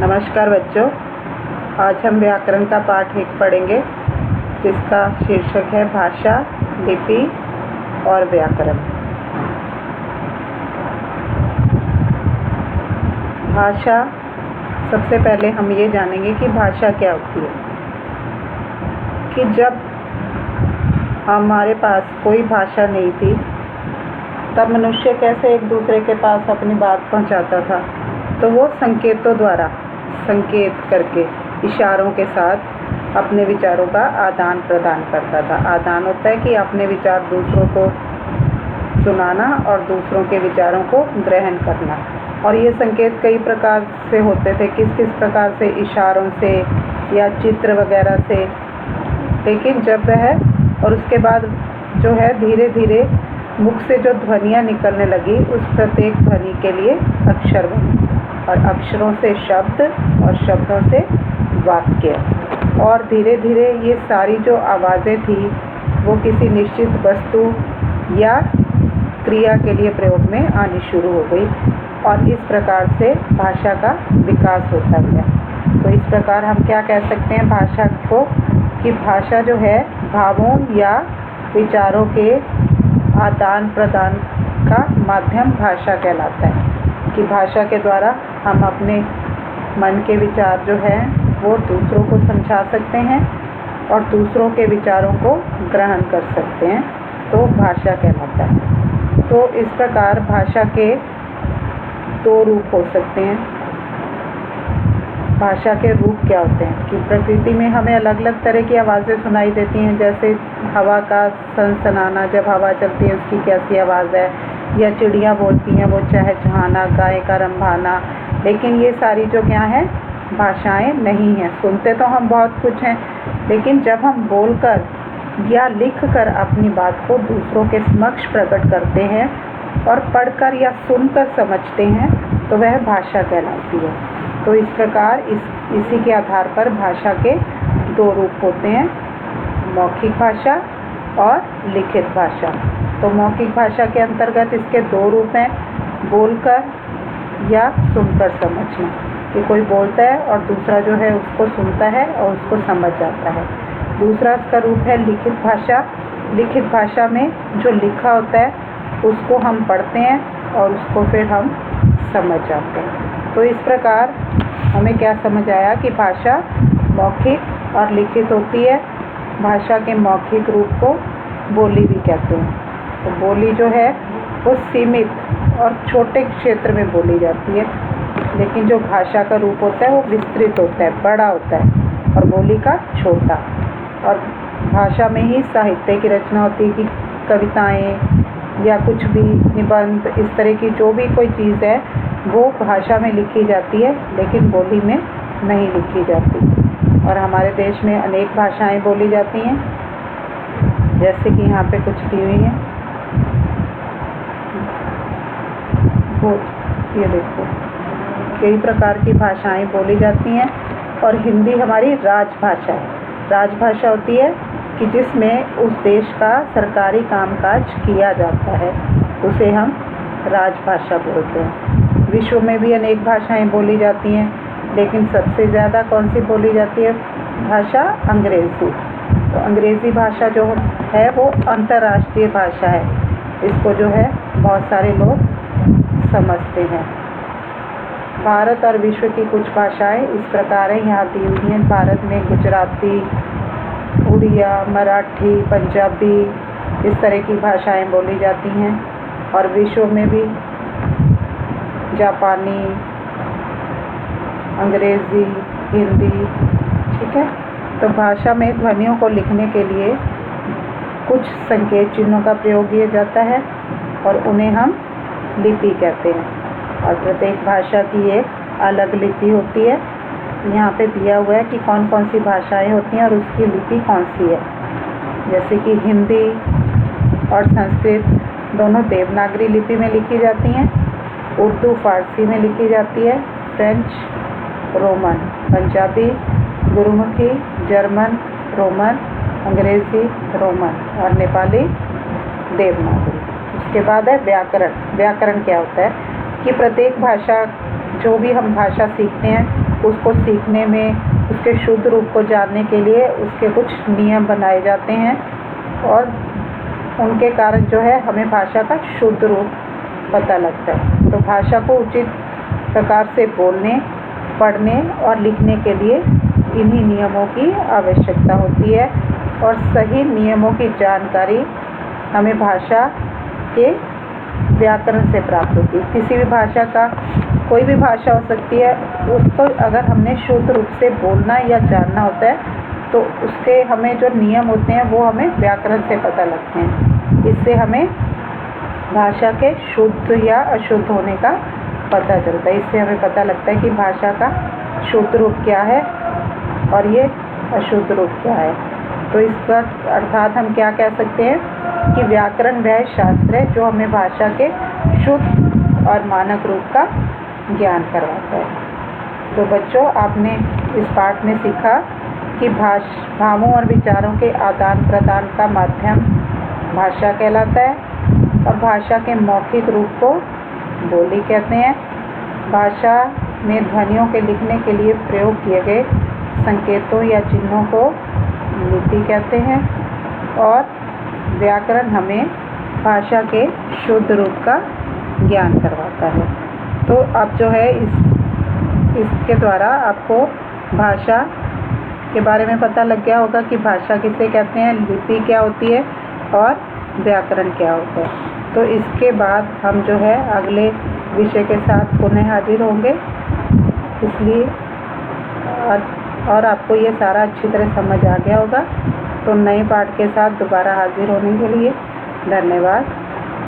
नमस्कार बच्चों, आज हम व्याकरण का पाठ 1 पढ़ेंगे जिसका शीर्षक है भाषा, लिपि और व्याकरण। भाषा, सबसे पहले हम ये जानेंगे कि भाषा क्या होती है। कि जब हमारे पास कोई भाषा नहीं थी तब मनुष्य कैसे एक दूसरे के पास अपनी बात पहुंचाता था, तो वो संकेतों द्वारा संकेत करके इशारों के साथ अपने विचारों का आदान प्रदान करता था। आदान होता है कि अपने विचार दूसरों को सुनाना और दूसरों के विचारों को ग्रहण करना। और ये संकेत कई प्रकार से होते थे, किस किस प्रकार से, इशारों से या चित्र वगैरह से। लेकिन जब वह और उसके बाद जो है धीरे धीरे मुख से जो ध्वनियाँ निकलने लगी, उस प्रत्येक ध्वनि के लिए अक्षर बने और अक्षरों से शब्द और शब्दों से वाक्य। और धीरे धीरे ये सारी जो आवाज़ें थी वो किसी निश्चित वस्तु या क्रिया के लिए प्रयोग में आनी शुरू हो गई और इस प्रकार से भाषा का विकास होता गया। तो इस प्रकार हम क्या कह सकते हैं भाषा को, कि भाषा जो है भावों या विचारों के आदान प्रदान का माध्यम भाषा कहलाता है। कि भाषा के द्वारा हम अपने मन के विचार जो है वो दूसरों को समझा सकते हैं और दूसरों के विचारों को ग्रहण कर सकते हैं, तो भाषा कहलाता है। तो इस प्रकार भाषा के 2 रूप हो सकते हैं। भाषा के रूप क्या होते हैं कि प्रकृति में हमें अलग अलग तरह की आवाज़ें सुनाई देती हैं, जैसे हवा का सनसनाना, जब हवा चलती है उसकी कैसी आवाज़ है, या चिड़िया बोलती हैं वो चहचहाना, गाय का रंभाना। लेकिन ये सारी जो क्या हैं भाषाएं नहीं हैं। सुनते तो हम बहुत कुछ हैं, लेकिन जब हम बोलकर या लिखकर अपनी बात को दूसरों के समक्ष प्रकट करते हैं और पढ़कर या सुनकर समझते हैं, तो वह भाषा कहलाती है। तो इस प्रकार इसी के आधार पर भाषा के 2 रूप होते हैं, मौखिक भाषा और लिखित भाषा। तो मौखिक भाषा के अंतर्गत इसके 2 रूप हैं, बोलकर या सुनकर समझना। कि कोई बोलता है और दूसरा जो है उसको सुनता है और उसको समझ जाता है। दूसरा इसका रूप है लिखित भाषा। लिखित भाषा में जो लिखा होता है उसको हम पढ़ते हैं और उसको फिर हम समझ जाते हैं। तो इस प्रकार हमें क्या समझ आया कि भाषा मौखिक और लिखित होती है। भाषा के मौखिक रूप को बोली भी कहते हैं। तो बोली जो है वो सीमित और छोटे क्षेत्र में बोली जाती है, लेकिन जो भाषा का रूप होता है वो विस्तृत होता है, बड़ा होता है, और बोली का छोटा। और भाषा में ही साहित्य की रचना होती है कि कविताएं या कुछ भी निबंध, इस तरह की जो भी कोई चीज़ है वो भाषा में लिखी जाती है, लेकिन बोली में नहीं लिखी जाती। और हमारे देश में अनेक भाषाएं बोली जाती हैं, जैसे कि यहाँ पे कुछ दी हुई हैं। वो ये देखो, कई प्रकार की भाषाएं बोली जाती हैं और हिंदी हमारी राजभाषा है। राजभाषा होती है कि जिसमें उस देश का सरकारी कामकाज किया जाता है, उसे हम राजभाषा बोलते हैं। विश्व में भी अनेक भाषाएं बोली जाती हैं, लेकिन सबसे ज़्यादा कौन सी बोली जाती है भाषा? अंग्रेज़ी। तो अंग्रेज़ी भाषा जो है वो अंतर्राष्ट्रीय भाषा है। इसको जो है बहुत सारे लोग समझते हैं। भारत और विश्व की कुछ भाषाएं इस प्रकार हैं, यहाँ दी हुई हैं। भारत में गुजराती, उड़िया, मराठी, पंजाबी, इस तरह की भाषाएं बोली जाती हैं। और विश्व में भी जापानी, अंग्रेज़ी, हिंदी, ठीक है। तो भाषा में ध्वनियों को लिखने के लिए कुछ संकेत चिन्हों का प्रयोग किया जाता है और उन्हें हम लिपि कहते हैं। और प्रत्येक भाषा की एक अलग लिपि होती है। यहाँ पे दिया हुआ है कि कौन कौन सी भाषाएं होती हैं और उसकी लिपि कौन सी है। जैसे कि हिंदी और संस्कृत दोनों देवनागरी लिपि में लिखी जाती हैं, उर्दू फारसी में लिखी जाती है, French Roman, Punjabi Gurmukhi, German Roman, अंग्रेज़ी रोमन और नेपाली देवनागरी। उसके बाद है व्याकरण। व्याकरण क्या होता है कि प्रत्येक भाषा, जो भी हम भाषा सीखते हैं उसको सीखने में, उसके शुद्ध रूप को जानने के लिए उसके कुछ नियम बनाए जाते हैं और उनके कारण जो है हमें भाषा का शुद्ध रूप पता लगता है। तो भाषा को उचित प्रकार से बोलने, पढ़ने और लिखने के लिए इन्हीं नियमों की आवश्यकता होती है और सही नियमों की जानकारी हमें भाषा के व्याकरण से प्राप्त होती है। किसी भी भाषा का, कोई भी भाषा हो सकती है, उसको अगर हमने शुद्ध रूप से बोलना या जानना होता है तो उसके हमें जो नियम होते हैं वो हमें व्याकरण से पता लगते हैं। इससे हमें भाषा के शुद्ध या अशुद्ध होने का पता चलता है। इससे हमें पता लगता है कि भाषा का शुद्ध रूप क्या है और ये अशुद्ध रूप क्या है। तो इसका अर्थात हम क्या कह सकते हैं कि व्याकरण वह शास्त्र है जो हमें भाषा के शुद्ध और मानक रूप का ज्ञान करवाता है। तो बच्चों, आपने इस पाठ में सीखा कि भावों और विचारों के आदान प्रदान का माध्यम भाषा कहलाता है और भाषा के मौखिक रूप को बोली कहते हैं। भाषा में ध्वनियों के लिखने के लिए प्रयोग किए गए संकेतों या चिन्हों को लिपि कहते हैं और व्याकरण हमें भाषा के शुद्ध रूप का ज्ञान करवाता है। तो अब जो है इसके द्वारा आपको भाषा के बारे में पता लग गया होगा कि भाषा किसे कहते हैं, लिपि क्या होती है और व्याकरण क्या होता है। तो इसके बाद हम जो है अगले विषय के साथ पुनः हाजिर होंगे। इसलिए और आपको ये सारा अच्छी तरह समझ आ गया होगा। तो नए पाठ के साथ दोबारा हाजिर होने के लिए धन्यवाद।